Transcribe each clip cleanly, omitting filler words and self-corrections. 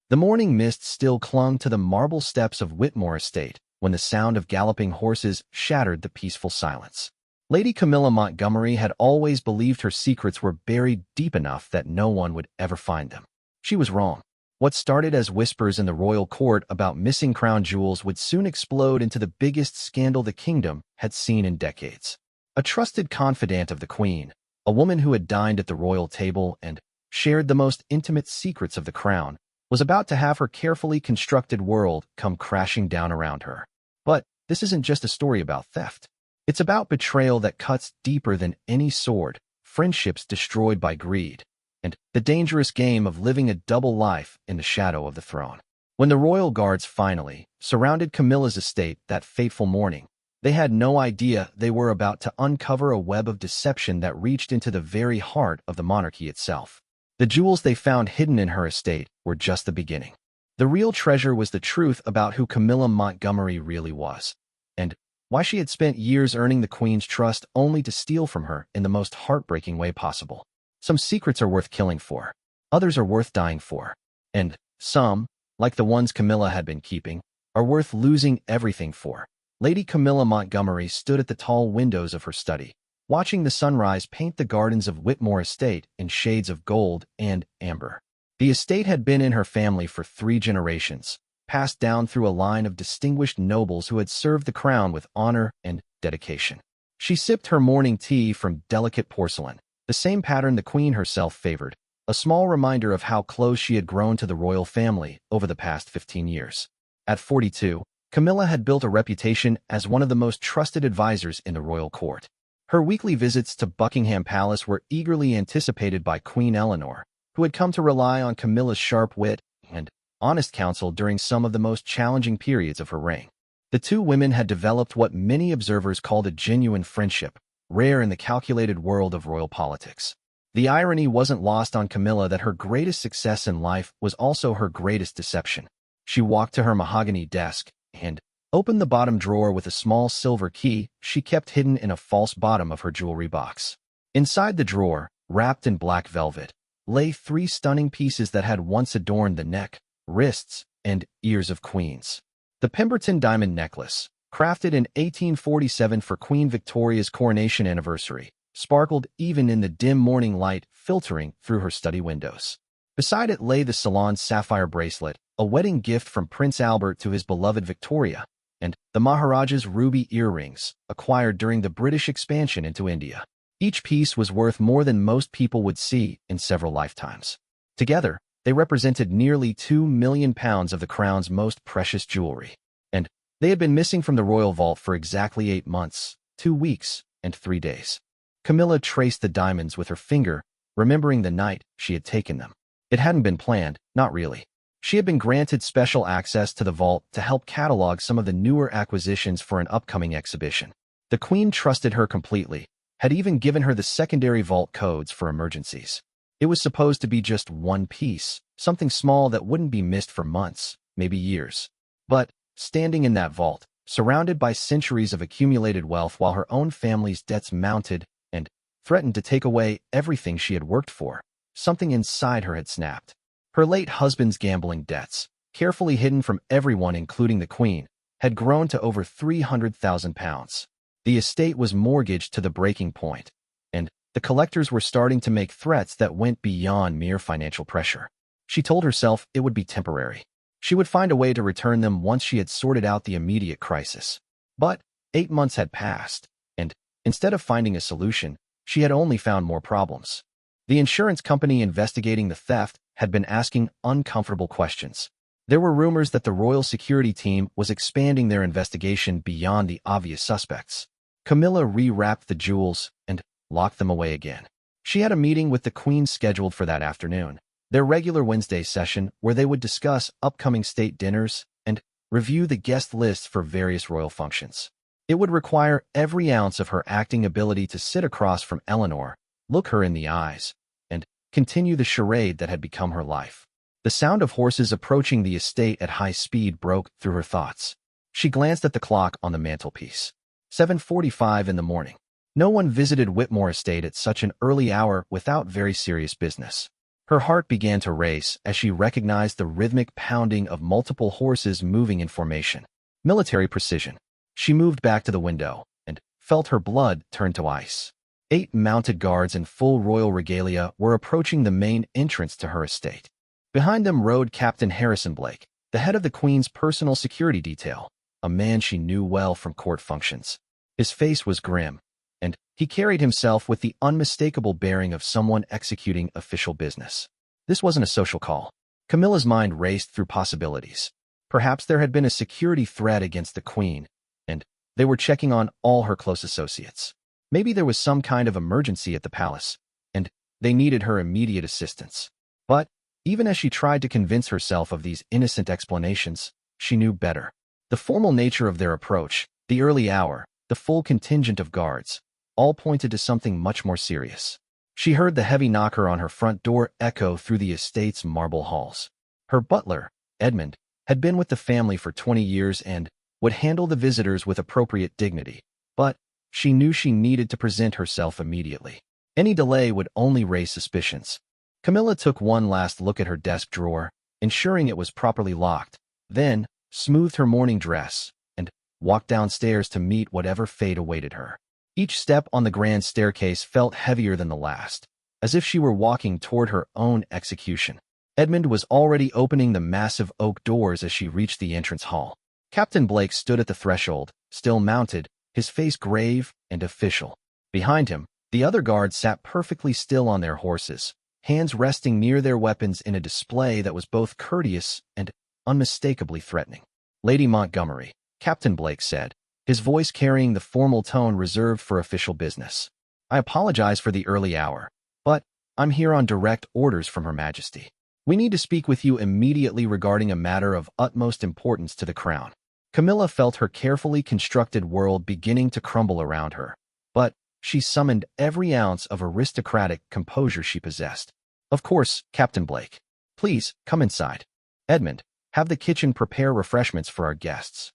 The morning mist still clung to the marble steps of Whitmore Estate when the sound of galloping horses shattered the peaceful silence. Lady Camilla Montgomery had always believed her secrets were buried deep enough that no one would ever find them. She was wrong. What started as whispers in the royal court about missing crown jewels would soon explode into the biggest scandal the kingdom had seen in decades. A trusted confidant of the queen, a woman who had dined at the royal table and shared the most intimate secrets of the crown, was about to have her carefully constructed world come crashing down around her. But this isn't just a story about theft. It's about betrayal that cuts deeper than any sword, friendships destroyed by greed, and the dangerous game of living a double life in the shadow of the throne. When the royal guards finally surrounded Camilla's estate that fateful morning, they had no idea they were about to uncover a web of deception that reached into the very heart of the monarchy itself. The jewels they found hidden in her estate were just the beginning. The real treasure was the truth about who Camilla Montgomery really was, and why she had spent years earning the queen's trust only to steal from her in the most heartbreaking way possible. Some secrets are worth killing for, others are worth dying for, and some, like the ones Camilla had been keeping, are worth losing everything for. Lady Camilla Montgomery stood at the tall windows of her study, watching the sunrise paint the gardens of Whitmore Estate in shades of gold and amber. The estate had been in her family for 3 generations, passed down through a line of distinguished nobles who had served the crown with honor and dedication. She sipped her morning tea from delicate porcelain, the same pattern the queen herself favored, a small reminder of how close she had grown to the royal family over the past 15 years. At 42, Camilla had built a reputation as one of the most trusted advisors in the royal court. Her weekly visits to Buckingham Palace were eagerly anticipated by Queen Eleanor, who had come to rely on Camilla's sharp wit and honest counsel during some of the most challenging periods of her reign. The two women had developed what many observers called a genuine friendship, rare in the calculated world of royal politics. The irony wasn't lost on Camilla that her greatest success in life was also her greatest deception. She walked to her mahogany desk and opened the bottom drawer with a small silver key she kept hidden in a false bottom of her jewelry box. Inside the drawer, wrapped in black velvet, lay 3 stunning pieces that had once adorned the neck, wrists, and ears of queens. The Pemberton diamond necklace, crafted in 1847 for Queen Victoria's coronation anniversary, sparkled even in the dim morning light filtering through her study windows. Beside it lay the Salon's sapphire bracelet, a wedding gift from Prince Albert to his beloved Victoria, and the Maharaja's ruby earrings, acquired during the British expansion into India. Each piece was worth more than most people would see in several lifetimes. Together, they represented nearly £2 million of the crown's most precious jewelry, and they had been missing from the royal vault for exactly 8 months, 2 weeks, and 3 days. Camilla traced the diamonds with her finger, remembering the night she had taken them. It hadn't been planned, not really. She had been granted special access to the vault to help catalog some of the newer acquisitions for an upcoming exhibition. The queen trusted her completely, had even given her the secondary vault codes for emergencies. It was supposed to be just one piece, something small that wouldn't be missed for months, maybe years. But, standing in that vault, surrounded by centuries of accumulated wealth while her own family's debts mounted and threatened to take away everything she had worked for, something inside her had snapped. Her late husband's gambling debts, carefully hidden from everyone including the queen, had grown to over £300,000. The estate was mortgaged to the breaking point, and the collectors were starting to make threats that went beyond mere financial pressure. She told herself it would be temporary. She would find a way to return them once she had sorted out the immediate crisis. But 8 months had passed, and instead of finding a solution, she had only found more problems. The insurance company investigating the theft had been asking uncomfortable questions. There were rumors that the royal security team was expanding their investigation beyond the obvious suspects. Camilla rewrapped the jewels and locked them away again. She had a meeting with the queen scheduled for that afternoon, their regular Wednesday session where they would discuss upcoming state dinners and review the guest lists for various royal functions. It would require every ounce of her acting ability to sit across from Eleanor, look her in the eyes, and continue the charade that had become her life. The sound of horses approaching the estate at high speed broke through her thoughts. She glanced at the clock on the mantelpiece. 7:45 in the morning. No one visited Whitmore Estate at such an early hour without very serious business. Her heart began to race as she recognized the rhythmic pounding of multiple horses moving in formation. Military precision. She moved back to the window and felt her blood turn to ice. 8 mounted guards in full royal regalia were approaching the main entrance to her estate. Behind them rode Captain Harrison Blake, the head of the Queen's personal security detail, a man she knew well from court functions. His face was grim, and he carried himself with the unmistakable bearing of someone executing official business. This wasn't a social call. Camilla's mind raced through possibilities. Perhaps there had been a security threat against the Queen, and they were checking on all her close associates. Maybe there was some kind of emergency at the palace, and they needed her immediate assistance. But even as she tried to convince herself of these innocent explanations, she knew better. The formal nature of their approach, the early hour, the full contingent of guards, all pointed to something much more serious. She heard the heavy knocker on her front door echo through the estate's marble halls. Her butler, Edmund, had been with the family for 20 years and would handle the visitors with appropriate dignity, but she knew she needed to present herself immediately. Any delay would only raise suspicions. Camilla took one last look at her desk drawer, ensuring it was properly locked, then smoothed her morning dress and walked downstairs to meet whatever fate awaited her. Each step on the grand staircase felt heavier than the last, as if she were walking toward her own execution. Edmund was already opening the massive oak doors as she reached the entrance hall. Captain Blake stood at the threshold, still mounted, his face grave and official. Behind him, the other guards sat perfectly still on their horses, hands resting near their weapons in a display that was both courteous and unmistakably threatening. "Lady Montgomery," Captain Blake said, his voice carrying the formal tone reserved for official business. "I apologize for the early hour, but I'm here on direct orders from Her Majesty. We need to speak with you immediately regarding a matter of utmost importance to the crown." Camilla felt her carefully constructed world beginning to crumble around her, but she summoned every ounce of aristocratic composure she possessed. "Of course, Captain Blake. Please, come inside. Edmund, have the kitchen prepare refreshments for our guests."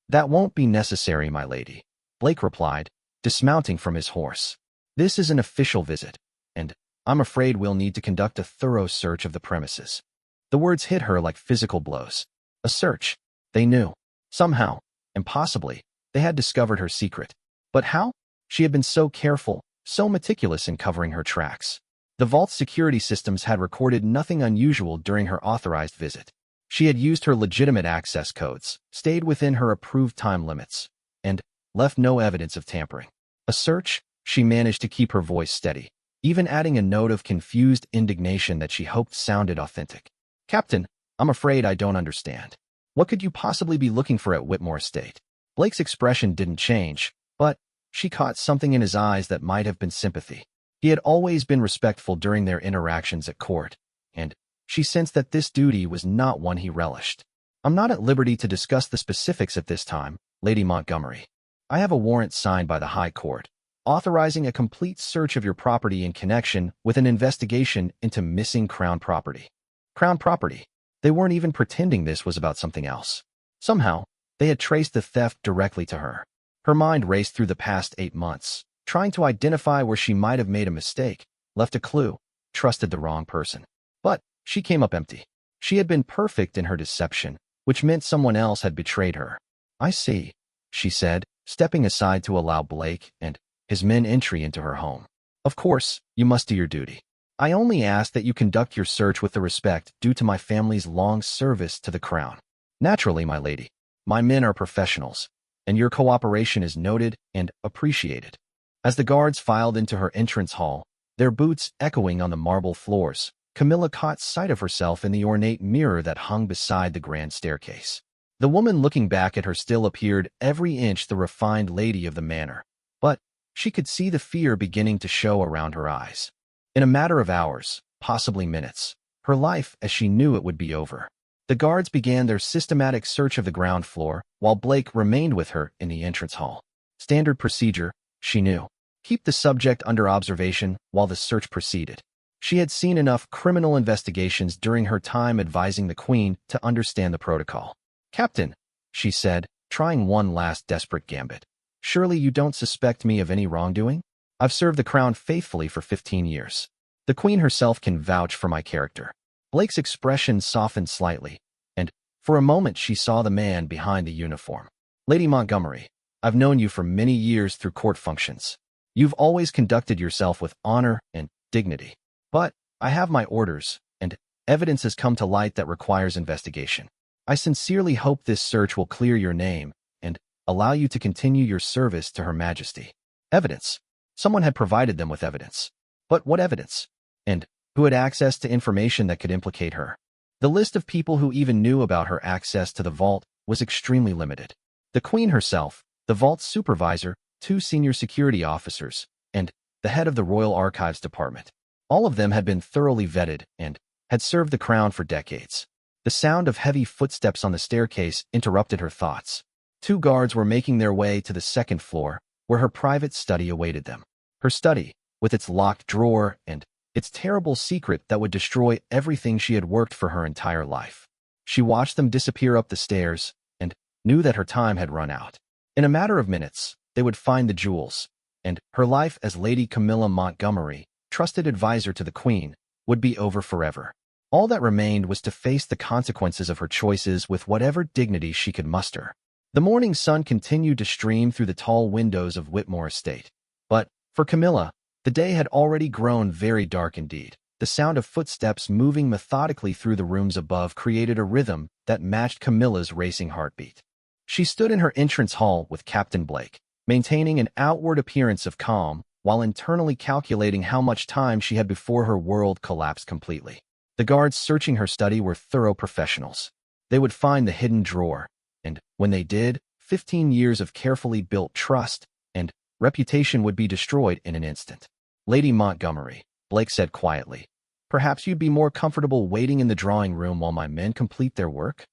"That won't be necessary, my lady," Blake replied, dismounting from his horse. "This is an official visit, and I'm afraid we'll need to conduct a thorough search of the premises." The words hit her like physical blows. A search. They knew. Somehow, impossibly, they had discovered her secret. But how? She had been so careful, so meticulous in covering her tracks. The vault's security systems had recorded nothing unusual during her authorized visit. She had used her legitimate access codes, stayed within her approved time limits, and left no evidence of tampering. A search? She managed to keep her voice steady, even adding a note of confused indignation that she hoped sounded authentic. "Captain, I'm afraid I don't understand. What could you possibly be looking for at Whitmore Estate?" Blake's expression didn't change, but she caught something in his eyes that might have been sympathy. He had always been respectful during their interactions at court, and she sensed that this duty was not one he relished. "I'm not at liberty to discuss the specifics at this time, Lady Montgomery. I have a warrant signed by the High Court, authorizing a complete search of your property in connection with an investigation into missing Crown property." Crown property? They weren't even pretending this was about something else. Somehow, they had traced the theft directly to her. Her mind raced through the past 8 months, trying to identify where she might have made a mistake, left a clue, trusted the wrong person. But she came up empty. She had been perfect in her deception, which meant someone else had betrayed her. "I see," she said, stepping aside to allow Blake and his men entry into her home. "Of course, you must do your duty. I only ask that you conduct your search with the respect due to my family's long service to the crown." "Naturally, my lady. My men are professionals, and your cooperation is noted and appreciated." As the guards filed into her entrance hall, their boots echoing on the marble floors, Camilla caught sight of herself in the ornate mirror that hung beside the grand staircase. The woman looking back at her still appeared every inch the refined lady of the manor, but she could see the fear beginning to show around her eyes. In a matter of hours, possibly minutes, her life as she knew it would be over. The guards began their systematic search of the ground floor, while Blake remained with her in the entrance hall. Standard procedure, she knew. Keep the subject under observation while the search proceeded. She had seen enough criminal investigations during her time advising the Queen to understand the protocol. "Captain," she said, trying one last desperate gambit, "surely you don't suspect me of any wrongdoing? I've served the crown faithfully for 15 years. The Queen herself can vouch for my character. Blake's expression softened slightly, and for a moment she saw the man behind the uniform. Lady Montgomery, I've known you for many years through court functions. You've always conducted yourself with honor and dignity. But I have my orders, and evidence has come to light that requires investigation. I sincerely hope this search will clear your name and allow you to continue your service to Her Majesty. Evidence. Someone had provided them with evidence. But what evidence? And who had access to information that could implicate her? The list of people who even knew about her access to the vault was extremely limited. The Queen herself, the vault's supervisor, 2 senior security officers, and the head of the Royal Archives Department. All of them had been thoroughly vetted and had served the crown for decades. The sound of heavy footsteps on the staircase interrupted her thoughts. 2 guards were making their way to the 2nd floor, where her private study awaited them. Her study, with its locked drawer and its terrible secret that would destroy everything she had worked for her entire life. She watched them disappear up the stairs and knew that her time had run out. In a matter of minutes, they would find the jewels, and her life as Lady Camilla Montgomery, trusted advisor to the Queen, would be over forever. All that remained was to face the consequences of her choices with whatever dignity she could muster. The morning sun continued to stream through the tall windows of Whitmore Estate. But, for Camilla, the day had already grown very dark indeed. The sound of footsteps moving methodically through the rooms above created a rhythm that matched Camilla's racing heartbeat. She stood in her entrance hall with Captain Blake, maintaining an outward appearance of calm, while internally calculating how much time she had before her world collapsed completely. The guards searching her study were thorough professionals. They would find the hidden drawer, and when they did, 15 years of carefully built trust and reputation would be destroyed in an instant. Lady Montgomery, Blake said quietly, perhaps you'd be more comfortable waiting in the drawing room while my men complete their work?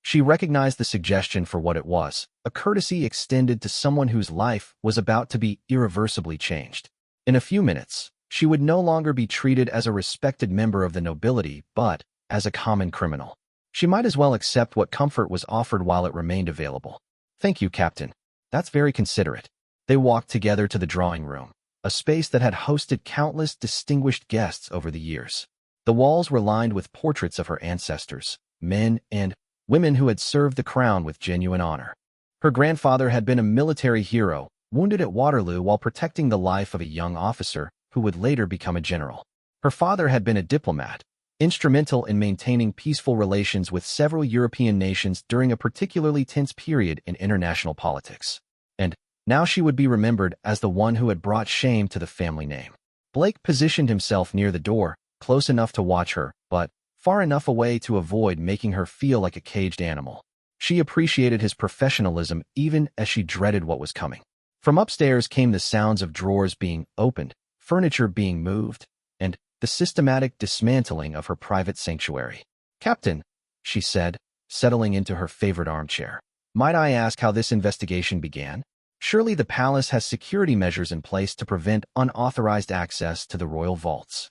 She recognized the suggestion for what it was, a courtesy extended to someone whose life was about to be irreversibly changed. In a few minutes, she would no longer be treated as a respected member of the nobility, but as a common criminal. She might as well accept what comfort was offered while it remained available. Thank you, Captain. That's very considerate. They walked together to the drawing room, a space that had hosted countless distinguished guests over the years. The walls were lined with portraits of her ancestors, men and women who had served the crown with genuine honor. Her grandfather had been a military hero, wounded at Waterloo while protecting the life of a young officer who would later become a general. Her father had been a diplomat, instrumental in maintaining peaceful relations with several European nations during a particularly tense period in international politics. And now she would be remembered as the one who had brought shame to the family name. Blake positioned himself near the door, close enough to watch her, but far enough away to avoid making her feel like a caged animal. She appreciated his professionalism even as she dreaded what was coming. From upstairs came the sounds of drawers being opened, furniture being moved, and the systematic dismantling of her private sanctuary. "Captain," she said, settling into her favorite armchair, "might I ask how this investigation began? Surely the palace has security measures in place to prevent unauthorized access to the royal vaults."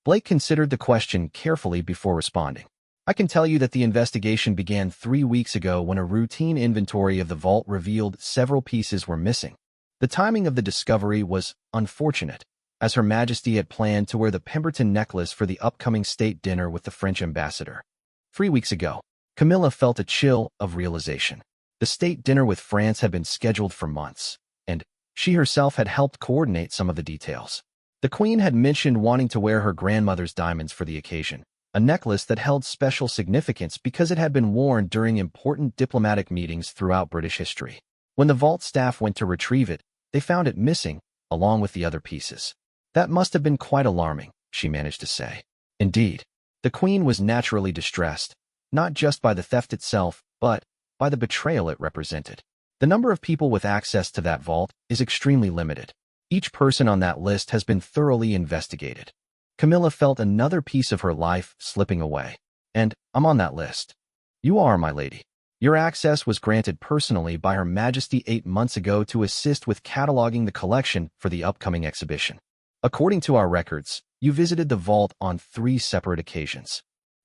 Blake considered the question carefully before responding. "I can tell you that the investigation began 3 weeks ago when a routine inventory of the vault revealed several pieces were missing. The timing of the discovery was unfortunate, as Her Majesty had planned to wear the Pemberton necklace for the upcoming state dinner with the French ambassador. 3 weeks ago, Camilla felt a chill of realization. The state dinner with France had been scheduled for months, and she herself had helped coordinate some of the details. The Queen had mentioned wanting to wear her grandmother's diamonds for the occasion, a necklace that held special significance because it had been worn during important diplomatic meetings throughout British history. When the vault staff went to retrieve it, they found it missing, along with the other pieces. "That must have been quite alarming," she managed to say. Indeed, the Queen was naturally distressed, not just by the theft itself, but by the betrayal it represented. The number of people with access to that vault is extremely limited. Each person on that list has been thoroughly investigated. Camilla felt another piece of her life slipping away. "And I'm on that list." "You are, my lady. Your access was granted personally by Her Majesty 8 months ago to assist with cataloging the collection for the upcoming exhibition. According to our records, you visited the vault on 3 separate occasions."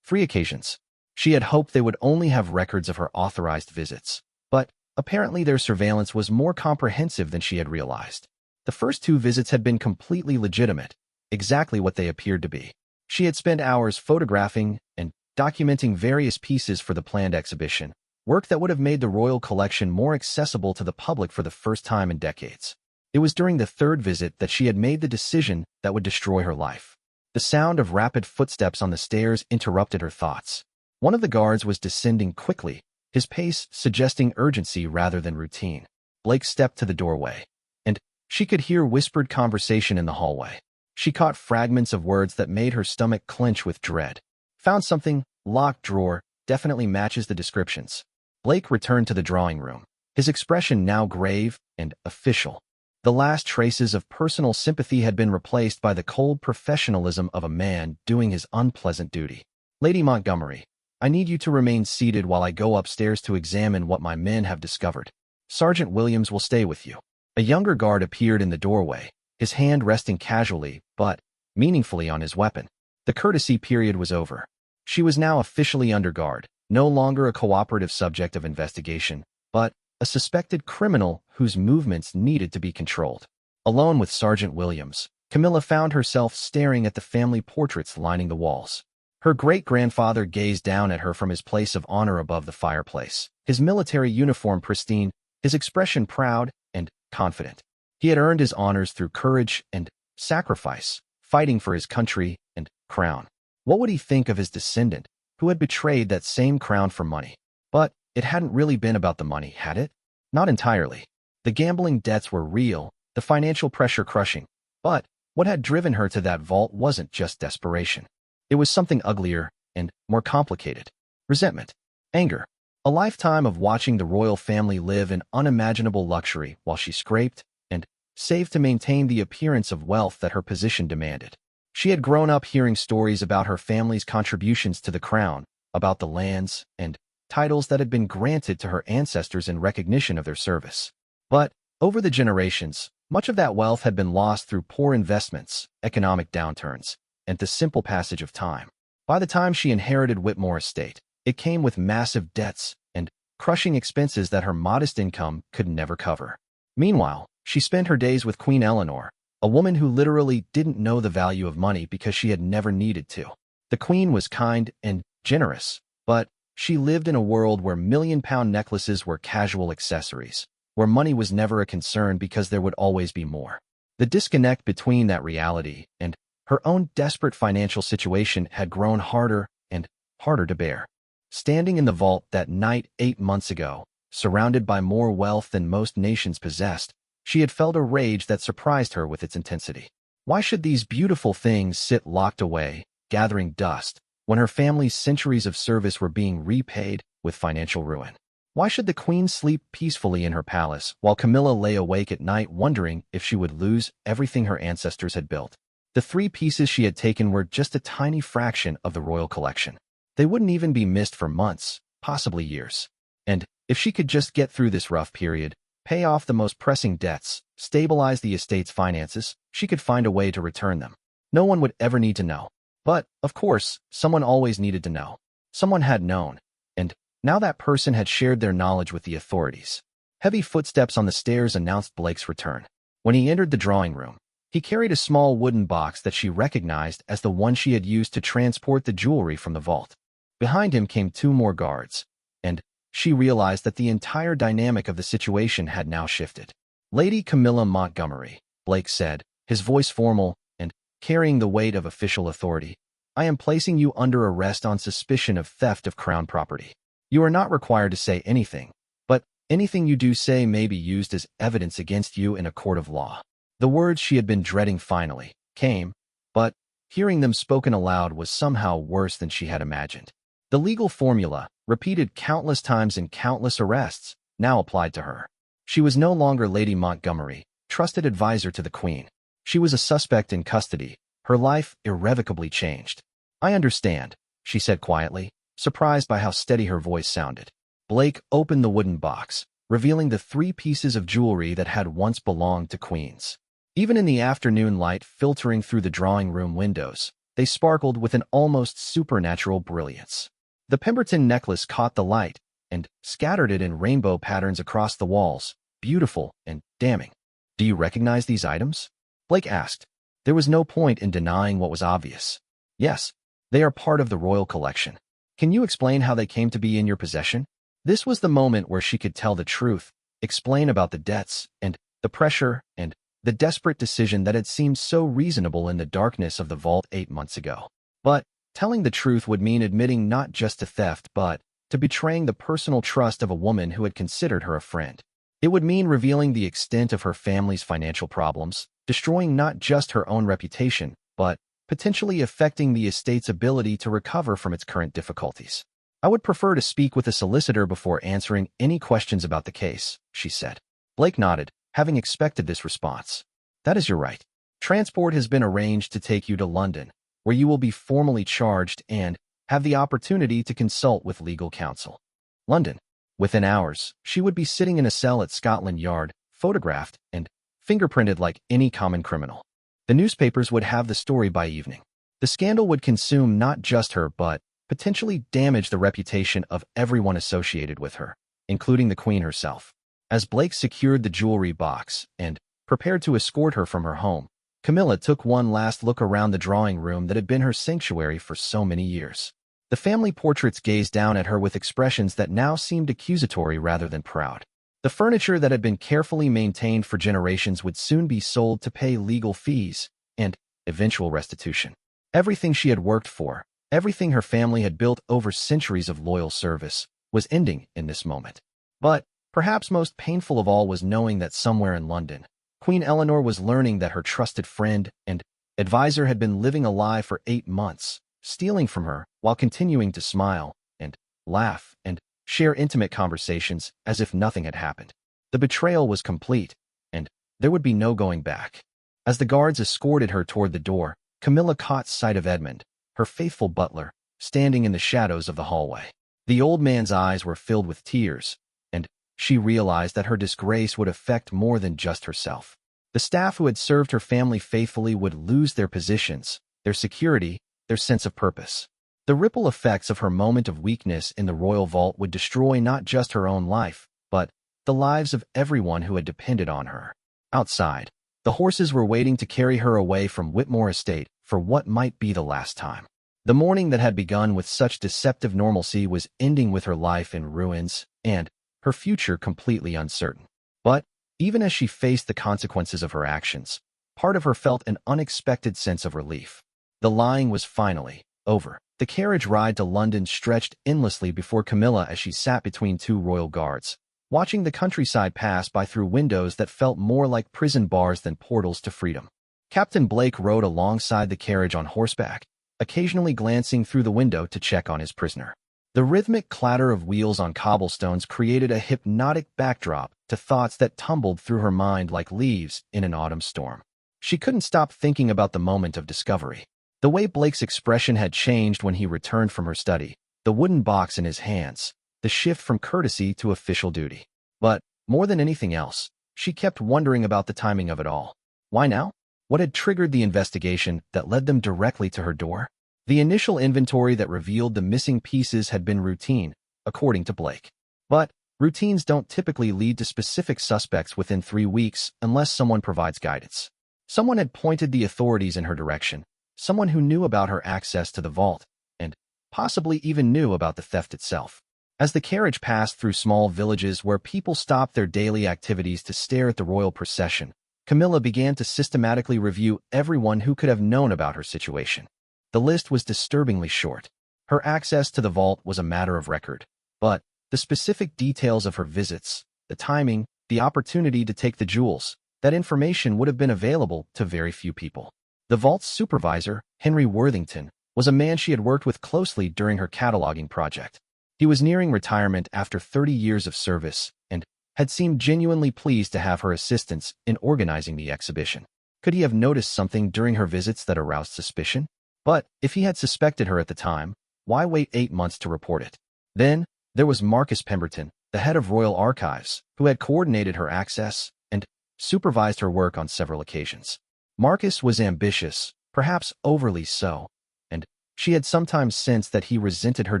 3 occasions. She had hoped they would only have records of her authorized visits, but apparently their surveillance was more comprehensive than she had realized. The first 2 visits had been completely legitimate, exactly what they appeared to be. She had spent hours photographing and documenting various pieces for the planned exhibition, work that would have made the royal collection more accessible to the public for the first time in decades. It was during the third visit that she had made the decision that would destroy her life. The sound of rapid footsteps on the stairs interrupted her thoughts. One of the guards was descending quickly, his pace suggesting urgency rather than routine. Blake stepped to the doorway, and she could hear whispered conversation in the hallway. She caught fragments of words that made her stomach clench with dread. Found something, locked drawer, definitely matches the descriptions. Blake returned to the drawing room, his expression now grave and official. The last traces of personal sympathy had been replaced by the cold professionalism of a man doing his unpleasant duty. Lady Montgomery, I need you to remain seated while I go upstairs to examine what my men have discovered. Sergeant Williams will stay with you. A younger guard appeared in the doorway, his hand resting casually but meaningfully on his weapon. The courtesy period was over. She was now officially under guard, no longer a cooperative subject of investigation, but a suspected criminal whose movements needed to be controlled. Alone with Sergeant Williams, Camilla found herself staring at the family portraits lining the walls. Her great-grandfather gazed down at her from his place of honor above the fireplace, his military uniform pristine, his expression proud and confident. He had earned his honors through courage and sacrifice, fighting for his country and crown. What would he think of his descendant, who had betrayed that same crown for money? But it hadn't really been about the money, had it? Not entirely. The gambling debts were real, the financial pressure crushing. But what had driven her to that vault wasn't just desperation. It was something uglier and more complicated. Resentment. Anger. A lifetime of watching the royal family live in unimaginable luxury while she scraped and saved to maintain the appearance of wealth that her position demanded. She had grown up hearing stories about her family's contributions to the crown, about the lands and titles that had been granted to her ancestors in recognition of their service. But over the generations, much of that wealth had been lost through poor investments, economic downturns, and the simple passage of time. By the time she inherited Whitmore Estate, it came with massive debts and crushing expenses that her modest income could never cover. Meanwhile, she spent her days with Queen Eleanor, a woman who literally didn't know the value of money because she had never needed to. The Queen was kind and generous, but she lived in a world where million-pound necklaces were casual accessories, where money was never a concern because there would always be more. The disconnect between that reality and her own desperate financial situation had grown harder and harder to bear. Standing in the vault that night 8 months ago, surrounded by more wealth than most nations possessed, she had felt a rage that surprised her with its intensity. Why should these beautiful things sit locked away, gathering dust, when her family's centuries of service were being repaid with financial ruin? Why should the Queen sleep peacefully in her palace while Camilla lay awake at night wondering if she would lose everything her ancestors had built? The 3 pieces she had taken were just a tiny fraction of the royal collection. They wouldn't even be missed for months, possibly years. And if she could just get through this rough period, pay off the most pressing debts, stabilize the estate's finances, she could find a way to return them. No one would ever need to know. But, of course, someone always needed to know. Someone had known, and now that person had shared their knowledge with the authorities. Heavy footsteps on the stairs announced Blake's return. When he entered the drawing room, he carried a small wooden box that she recognized as the one she had used to transport the jewelry from the vault. Behind him came 2 more guards, and she realized that the entire dynamic of the situation had now shifted. Lady Camilla Montgomery, Blake said, his voice formal and carrying the weight of official authority, I am placing you under arrest on suspicion of theft of crown property. You are not required to say anything, but anything you do say may be used as evidence against you in a court of law. The words she had been dreading finally came, but hearing them spoken aloud was somehow worse than she had imagined. The legal formula, repeated countless times in countless arrests, now applied to her. She was no longer Lady Montgomery, trusted advisor to the Queen. She was a suspect in custody, her life irrevocably changed. I understand, she said quietly, surprised by how steady her voice sounded. Blake opened the wooden box, revealing the 3 pieces of jewelry that had once belonged to queens. Even in the afternoon light filtering through the drawing room windows, they sparkled with an almost supernatural brilliance. The Pemberton necklace caught the light and scattered it in rainbow patterns across the walls, beautiful and damning. Do you recognize these items? Blake asked. There was no point in denying what was obvious. Yes, they are part of the royal collection. Can you explain how they came to be in your possession? This was the moment where she could tell the truth, explain about the debts, and the pressure, and the desperate decision that had seemed so reasonable in the darkness of the vault 8 months ago. But telling the truth would mean admitting not just to theft but to betraying the personal trust of a woman who had considered her a friend. It would mean revealing the extent of her family's financial problems, destroying not just her own reputation, but potentially affecting the estate's ability to recover from its current difficulties. I would prefer to speak with a solicitor before answering any questions about the case, she said. Blake nodded, having expected this response. That is your right. Transport has been arranged to take you to London, where you will be formally charged and have the opportunity to consult with legal counsel. London. Within hours, she would be sitting in a cell at Scotland Yard, photographed and fingerprinted like any common criminal. The newspapers would have the story by evening. The scandal would consume not just her but potentially damage the reputation of everyone associated with her, including the Queen herself. As Blake secured the jewelry box and prepared to escort her from her home, Camilla took one last look around the drawing room that had been her sanctuary for so many years. The family portraits gazed down at her with expressions that now seemed accusatory rather than proud. The furniture that had been carefully maintained for generations would soon be sold to pay legal fees and eventual restitution. Everything she had worked for, everything her family had built over centuries of loyal service, was ending in this moment. But perhaps most painful of all was knowing that somewhere in London, Queen Eleanor was learning that her trusted friend and advisor had been living a lie for 8 months, stealing from her while continuing to smile and laugh and share intimate conversations as if nothing had happened. The betrayal was complete, and there would be no going back. As the guards escorted her toward the door, Camilla caught sight of Edmund, her faithful butler, standing in the shadows of the hallway. The old man's eyes were filled with tears, and she realized that her disgrace would affect more than just herself. The staff who had served her family faithfully would lose their positions, their security, their sense of purpose. The ripple effects of her moment of weakness in the royal vault would destroy not just her own life, but the lives of everyone who had depended on her. Outside, the horses were waiting to carry her away from Whitmore Estate for what might be the last time. The morning that had begun with such deceptive normalcy was ending with her life in ruins and her future completely uncertain. But even as she faced the consequences of her actions, part of her felt an unexpected sense of relief. The lying was finally over. The carriage ride to London stretched endlessly before Camilla as she sat between 2 royal guards, watching the countryside pass by through windows that felt more like prison bars than portals to freedom. Captain Blake rode alongside the carriage on horseback, occasionally glancing through the window to check on his prisoner. The rhythmic clatter of wheels on cobblestones created a hypnotic backdrop to thoughts that tumbled through her mind like leaves in an autumn storm. She couldn't stop thinking about the moment of discovery. The way Blake's expression had changed when he returned from her study, the wooden box in his hands, the shift from courtesy to official duty. But, more than anything else, she kept wondering about the timing of it all. Why now? What had triggered the investigation that led them directly to her door? The initial inventory that revealed the missing pieces had been routine, according to Blake. But routines don't typically lead to specific suspects within 3 weeks unless someone provides guidance. Someone had pointed the authorities in her direction, someone who knew about her access to the vault, and possibly even knew about the theft itself. As the carriage passed through small villages where people stopped their daily activities to stare at the royal procession, Camilla began to systematically review everyone who could have known about her situation. The list was disturbingly short. Her access to the vault was a matter of record, but the specific details of her visits, the timing, the opportunity to take the jewels, that information would have been available to very few people. The vault's supervisor, Henry Worthington, was a man she had worked with closely during her cataloging project. He was nearing retirement after 30 years of service and had seemed genuinely pleased to have her assistance in organizing the exhibition. Could he have noticed something during her visits that aroused suspicion? But if he had suspected her at the time, why wait 8 months to report it? Then, there was Marcus Pemberton, the head of Royal Archives, who had coordinated her access and supervised her work on several occasions. Marcus was ambitious, perhaps overly so, and she had sometimes sensed that he resented her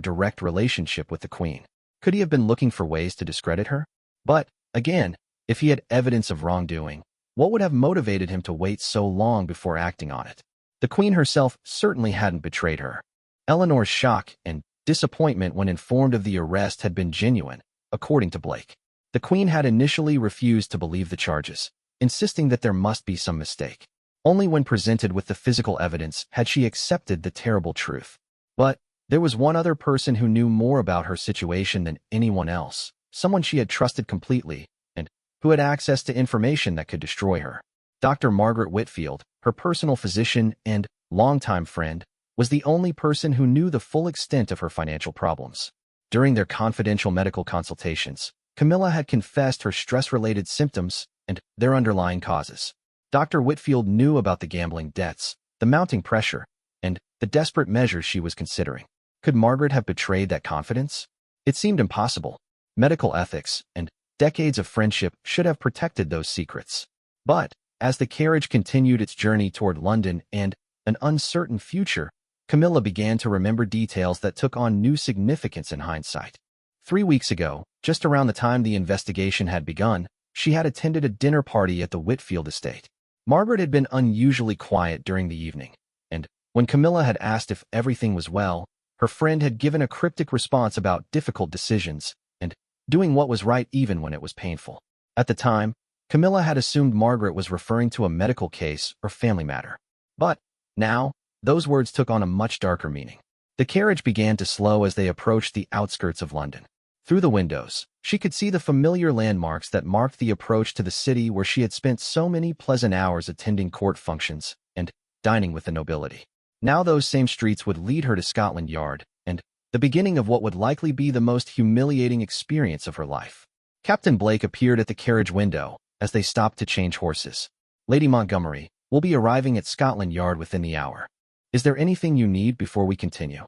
direct relationship with the Queen. Could he have been looking for ways to discredit her? But, again, if he had evidence of wrongdoing, what would have motivated him to wait so long before acting on it? The Queen herself certainly hadn't betrayed her. Eleanor's shock and disappointment when informed of the arrest had been genuine, according to Blake. The Queen had initially refused to believe the charges, insisting that there must be some mistake. Only when presented with the physical evidence had she accepted the terrible truth. But there was one other person who knew more about her situation than anyone else, someone she had trusted completely, and who had access to information that could destroy her. Dr. Margaret Whitfield, her personal physician and longtime friend, was the only person who knew the full extent of her financial problems. During their confidential medical consultations, Camilla had confessed her stress-related symptoms and their underlying causes. Dr. Whitfield knew about the gambling debts, the mounting pressure, and the desperate measures she was considering. Could Margaret have betrayed that confidence? It seemed impossible. Medical ethics and decades of friendship should have protected those secrets. But as the carriage continued its journey toward London and an uncertain future, Camilla began to remember details that took on new significance in hindsight. 3 weeks ago, just around the time the investigation had begun, she had attended a dinner party at the Whitfield estate. Margaret had been unusually quiet during the evening, and when Camilla had asked if everything was well, her friend had given a cryptic response about difficult decisions and doing what was right even when it was painful. At the time, Camilla had assumed Margaret was referring to a medical case or family matter. But now, those words took on a much darker meaning. The carriage began to slow as they approached the outskirts of London. Through the windows, she could see the familiar landmarks that marked the approach to the city where she had spent so many pleasant hours attending court functions and dining with the nobility. Now those same streets would lead her to Scotland Yard, and the beginning of what would likely be the most humiliating experience of her life. Captain Blake appeared at the carriage window as they stopped to change horses. "Lady Montgomery, we'll be arriving at Scotland Yard within the hour. Is there anything you need before we continue?"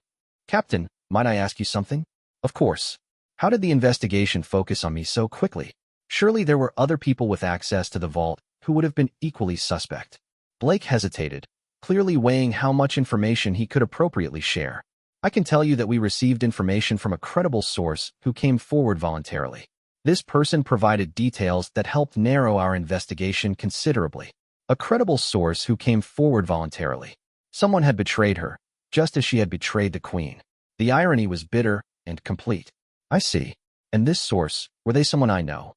"Captain, might I ask you something?" "Of course. How did the investigation focus on me so quickly? Surely there were other people with access to the vault who would have been equally suspect." Blake hesitated, clearly weighing how much information he could appropriately share. "I can tell you that we received information from a credible source who came forward voluntarily. This person provided details that helped narrow our investigation considerably." A credible source who came forward voluntarily. Someone had betrayed her, just as she had betrayed the Queen. The irony was bitter and complete. "I see. And this source, were they someone I know?"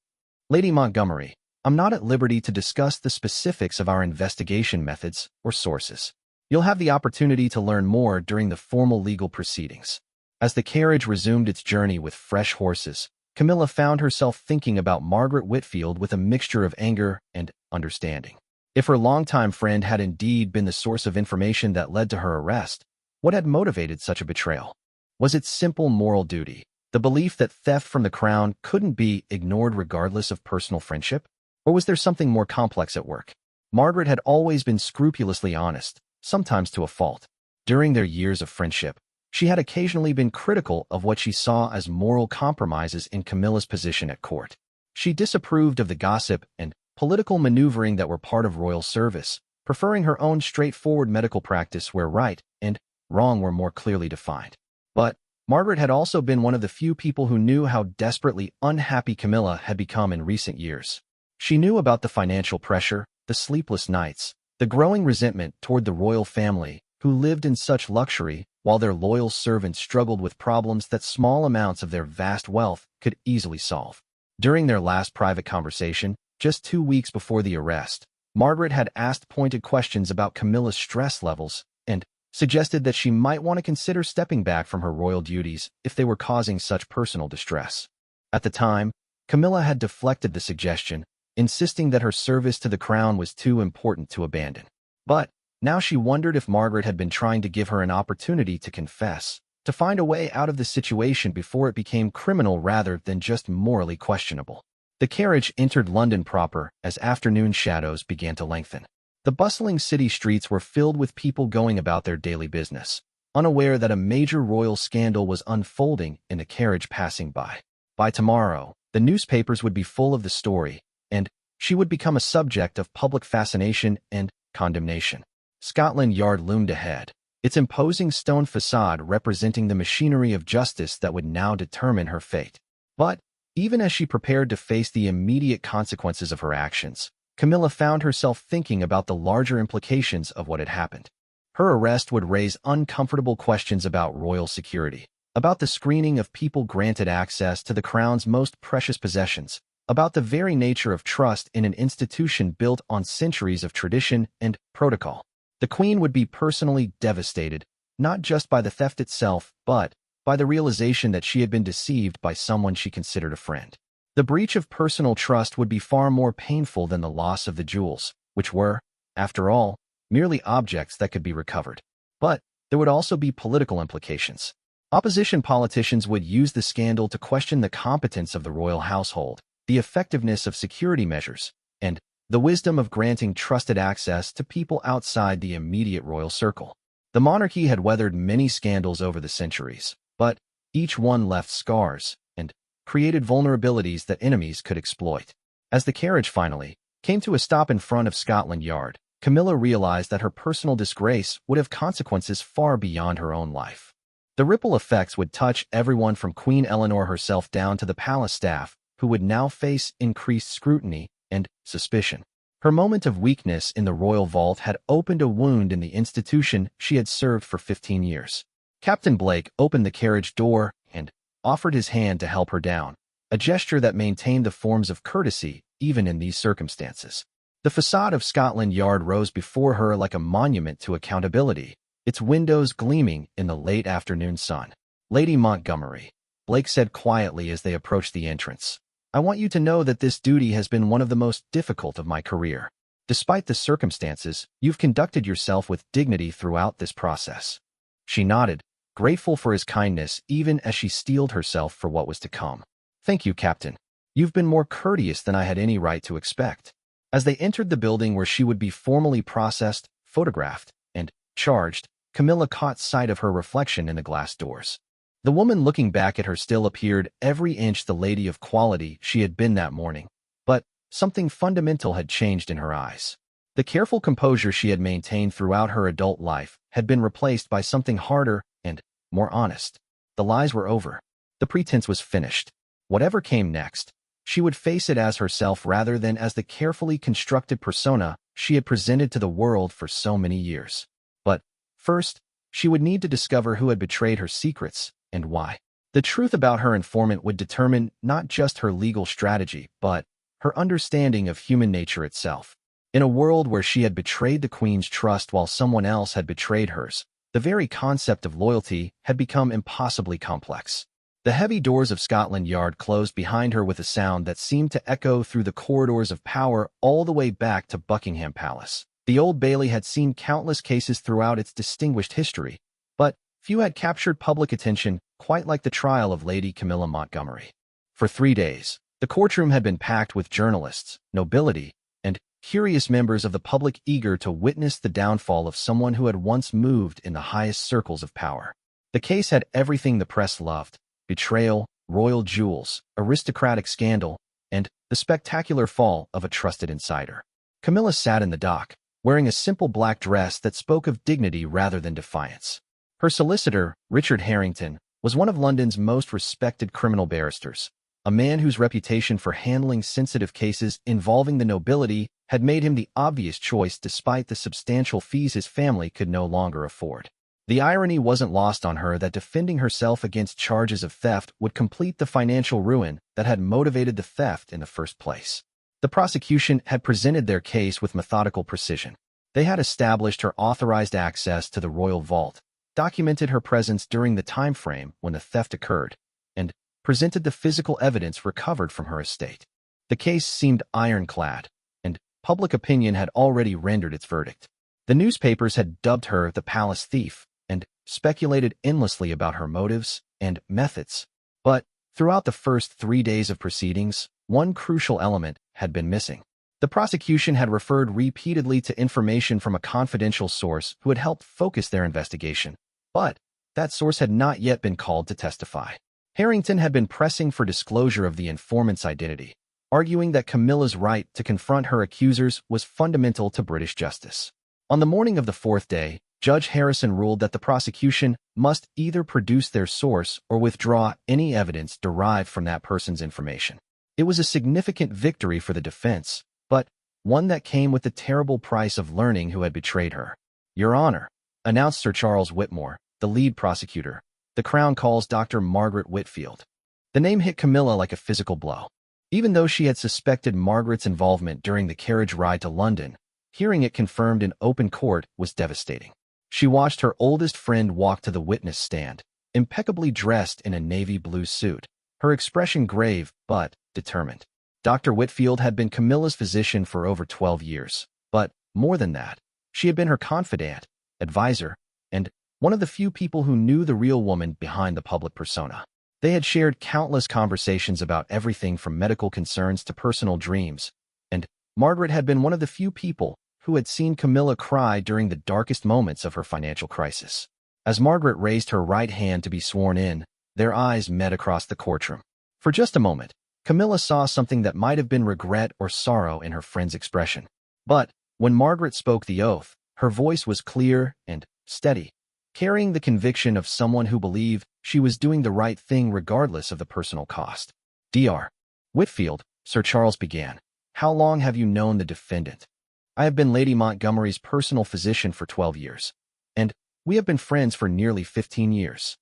"Lady Montgomery, I'm not at liberty to discuss the specifics of our investigation methods or sources. You'll have the opportunity to learn more during the formal legal proceedings." As the carriage resumed its journey with fresh horses, Camilla found herself thinking about Margaret Whitfield with a mixture of anger and understanding. If her longtime friend had indeed been the source of information that led to her arrest, what had motivated such a betrayal? Was it simple moral duty, the belief that theft from the crown couldn't be ignored regardless of personal friendship? Or was there something more complex at work? Margaret had always been scrupulously honest, sometimes to a fault. During their years of friendship, she had occasionally been critical of what she saw as moral compromises in Camilla's position at court. She disapproved of the gossip and political maneuvering that were part of royal service, preferring her own straightforward medical practice where right and wrong were more clearly defined. But Margaret had also been one of the few people who knew how desperately unhappy Camilla had become in recent years. She knew about the financial pressure, the sleepless nights, the growing resentment toward the royal family, who lived in such luxury while their loyal servants struggled with problems that small amounts of their vast wealth could easily solve. During their last private conversation, just 2 weeks before the arrest, Margaret had asked pointed questions about Camilla's stress levels and suggested that she might want to consider stepping back from her royal duties if they were causing such personal distress. At the time, Camilla had deflected the suggestion, insisting that her service to the crown was too important to abandon. But now she wondered if Margaret had been trying to give her an opportunity to confess, to find a way out of the situation before it became criminal rather than just morally questionable. The carriage entered London proper as afternoon shadows began to lengthen. The bustling city streets were filled with people going about their daily business, unaware that a major royal scandal was unfolding in the carriage passing by. By tomorrow, the newspapers would be full of the story, and she would become a subject of public fascination and condemnation. Scotland Yard loomed ahead, its imposing stone facade representing the machinery of justice that would now determine her fate. But even as she prepared to face the immediate consequences of her actions, Camilla found herself thinking about the larger implications of what had happened. Her arrest would raise uncomfortable questions about royal security, about the screening of people granted access to the crown's most precious possessions, about the very nature of trust in an institution built on centuries of tradition and protocol. The queen would be personally devastated, not just by the theft itself, but by the realization that she had been deceived by someone she considered a friend. The breach of personal trust would be far more painful than the loss of the jewels, which were, after all, merely objects that could be recovered. But there would also be political implications. Opposition politicians would use the scandal to question the competence of the royal household, the effectiveness of security measures, and the wisdom of granting trusted access to people outside the immediate royal circle. The monarchy had weathered many scandals over the centuries, but each one left scars and created vulnerabilities that enemies could exploit. As the carriage finally came to a stop in front of Scotland Yard, Camilla realized that her personal disgrace would have consequences far beyond her own life. The ripple effects would touch everyone from Queen Eleanor herself down to the palace staff, who would now face increased scrutiny and suspicion. Her moment of weakness in the royal vault had opened a wound in the institution she had served for 15 years. Captain Blake opened the carriage door and offered his hand to help her down, a gesture that maintained the forms of courtesy even in these circumstances. The facade of Scotland Yard rose before her like a monument to accountability, its windows gleaming in the late afternoon sun. "Lady Montgomery," Blake said quietly as they approached the entrance, "I want you to know that this duty has been one of the most difficult of my career. Despite the circumstances, you've conducted yourself with dignity throughout this process." She nodded, grateful for his kindness even as she steeled herself for what was to come. "Thank you, Captain. You've been more courteous than I had any right to expect." As they entered the building where she would be formally processed, photographed, and charged, Camilla caught sight of her reflection in the glass doors. The woman looking back at her still appeared every inch the lady of quality she had been that morning, but something fundamental had changed in her eyes. The careful composure she had maintained throughout her adult life had been replaced by something harder and more honest. The lies were over. The pretense was finished. Whatever came next, she would face it as herself rather than as the carefully constructed persona she had presented to the world for so many years. But first, she would need to discover who had betrayed her secrets and why. The truth about her informant would determine not just her legal strategy, but her understanding of human nature itself. In a world where she had betrayed the Queen's trust while someone else had betrayed hers, the very concept of loyalty had become impossibly complex. The heavy doors of Scotland Yard closed behind her with a sound that seemed to echo through the corridors of power all the way back to Buckingham Palace. The Old Bailey had seen countless cases throughout its distinguished history, but few had captured public attention quite like the trial of Lady Camilla Montgomery. For 3 days, the courtroom had been packed with journalists, nobility, and curious members of the public eager to witness the downfall of someone who had once moved in the highest circles of power. The case had everything the press loved: betrayal, royal jewels, aristocratic scandal, and the spectacular fall of a trusted insider. Camilla sat in the dock, wearing a simple black dress that spoke of dignity rather than defiance. Her solicitor, Richard Harrington, was one of London's most respected criminal barristers, a man whose reputation for handling sensitive cases involving the nobility had made him the obvious choice despite the substantial fees his family could no longer afford. The irony wasn't lost on her that defending herself against charges of theft would complete the financial ruin that had motivated the theft in the first place. The prosecution had presented their case with methodical precision. They had established her authorized access to the royal vault, documented her presence during the time frame when the theft occurred, and presented the physical evidence recovered from her estate. The case seemed ironclad, and public opinion had already rendered its verdict. The newspapers had dubbed her the palace thief, and speculated endlessly about her motives and methods. But throughout the first 3 days of proceedings, one crucial element had been missing. The prosecution had referred repeatedly to information from a confidential source who had helped focus their investigation, but that source had not yet been called to testify. Harrington had been pressing for disclosure of the informant's identity, arguing that Camilla's right to confront her accusers was fundamental to British justice. On the morning of the 4th day, Judge Harrison ruled that the prosecution must either produce their source or withdraw any evidence derived from that person's information. It was a significant victory for the defense, but one that came with the terrible price of learning who had betrayed her. "Your Honor," announced Sir Charles Whitmore, the lead prosecutor, "the Crown calls Dr. Margaret Whitfield." The name hit Camilla like a physical blow. Even though she had suspected Margaret's involvement during the carriage ride to London, hearing it confirmed in open court was devastating. She watched her oldest friend walk to the witness stand, impeccably dressed in a navy blue suit, her expression grave but determined. Dr. Whitfield had been Camilla's physician for over 12 years, but more than that, she had been her confidant, advisor, and one of the few people who knew the real woman behind the public persona. They had shared countless conversations about everything from medical concerns to personal dreams, and Margaret had been one of the few people who had seen Camilla cry during the darkest moments of her financial crisis. As Margaret raised her right hand to be sworn in, their eyes met across the courtroom. For just a moment, Camilla saw something that might have been regret or sorrow in her friend's expression. But when Margaret spoke the oath, her voice was clear and steady, carrying the conviction of someone who believed she was doing the right thing regardless of the personal cost. "Dr. Whitfield," Sir Charles began, "how long have you known the defendant?" "I have been Lady Montgomery's personal physician for 12 years, and we have been friends for nearly 15 years.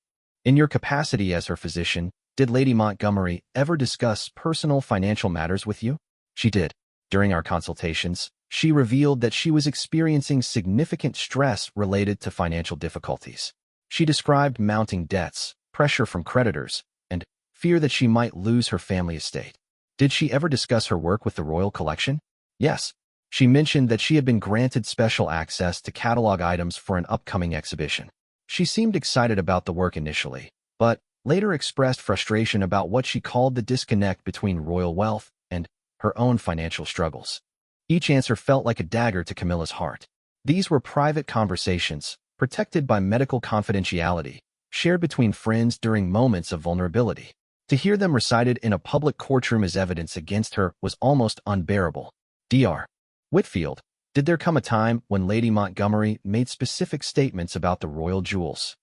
In your capacity as her physician, did Lady Montgomery ever discuss personal financial matters with you?" "She did. During our consultations, she revealed that she was experiencing significant stress related to financial difficulties. She described mounting debts, pressure from creditors, and fear that she might lose her family estate." "Did she ever discuss her work with the Royal Collection?" "Yes. She mentioned that she had been granted special access to catalog items for an upcoming exhibition. She seemed excited about the work initially, but later expressed frustration about what she called the disconnect between royal wealth and her own financial struggles." Each answer felt like a dagger to Camilla's heart. These were private conversations, protected by medical confidentiality, shared between friends during moments of vulnerability. To hear them recited in a public courtroom as evidence against her was almost unbearable. "Dr. Whitfield, did there come a time when Lady Montgomery made specific statements about the royal jewels?"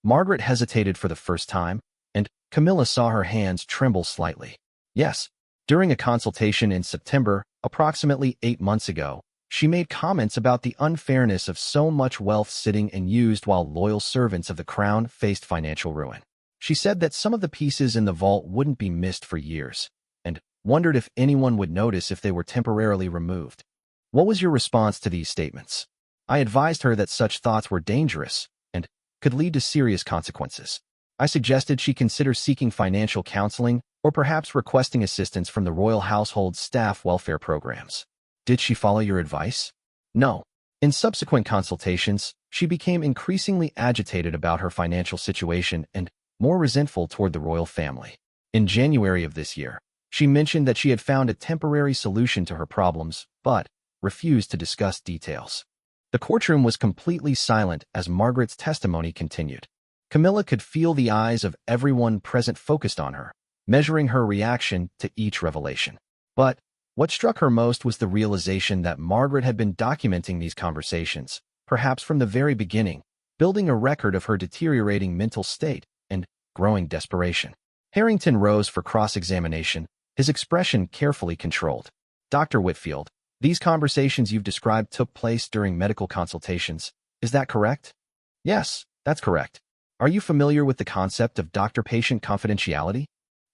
Margaret hesitated for the first time, and Camilla saw her hands tremble slightly. "Yes. During a consultation in September, approximately 8 months ago, she made comments about the unfairness of so much wealth sitting unused while loyal servants of the crown faced financial ruin. She said that some of the pieces in the vault wouldn't be missed for years, and wondered if anyone would notice if they were temporarily removed. What was your response to these statements?" "I advised her that such thoughts were dangerous and could lead to serious consequences. I suggested she consider seeking financial counseling or perhaps requesting assistance from the royal household's staff welfare programs." "Did she follow your advice?" "No. In subsequent consultations, she became increasingly agitated about her financial situation and more resentful toward the royal family. In January of this year, she mentioned that she had found a temporary solution to her problems, but refused to discuss details." The courtroom was completely silent as Margaret's testimony continued. Camilla could feel the eyes of everyone present focused on her, measuring her reaction to each revelation. But what struck her most was the realization that Margaret had been documenting these conversations, perhaps from the very beginning, building a record of her deteriorating mental state and growing desperation. Harrington rose for cross-examination, his expression carefully controlled. "Dr. Whitfield, these conversations you've described took place during medical consultations. Is that correct?" "Yes, that's correct. Are you familiar with the concept of doctor-patient confidentiality?"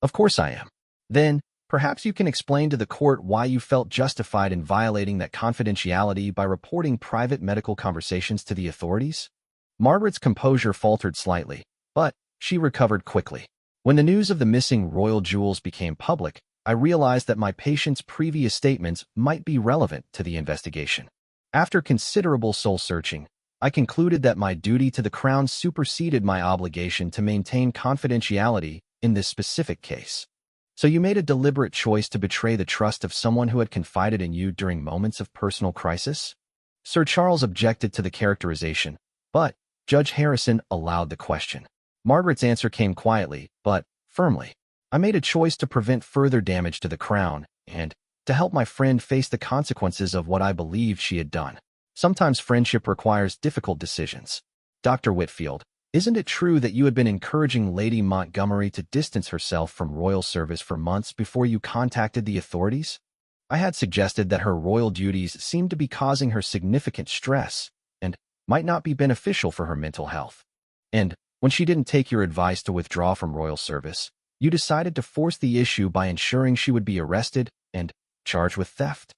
"Of course I am." "Then, perhaps you can explain to the court why you felt justified in violating that confidentiality by reporting private medical conversations to the authorities?" Margaret's composure faltered slightly, but she recovered quickly. "When the news of the missing royal jewels became public, I realized that my patient's previous statements might be relevant to the investigation. After considerable soul-searching, I concluded that my duty to the crown superseded my obligation to maintain confidentiality in this specific case." "So you made a deliberate choice to betray the trust of someone who had confided in you during moments of personal crisis?" Sir Charles objected to the characterization, but Judge Harrison allowed the question. Margaret's answer came quietly, but firmly. "I made a choice to prevent further damage to the crown and to help my friend face the consequences of what I believed she had done. Sometimes friendship requires difficult decisions. Dr. Whitfield, isn't it true that you had been encouraging Lady Montgomery to distance herself from royal service for months before you contacted the authorities?" I had suggested that her royal duties seemed to be causing her significant stress and might not be beneficial for her mental health. And when she didn't take your advice to withdraw from royal service, you decided to force the issue by ensuring she would be arrested and charged with theft.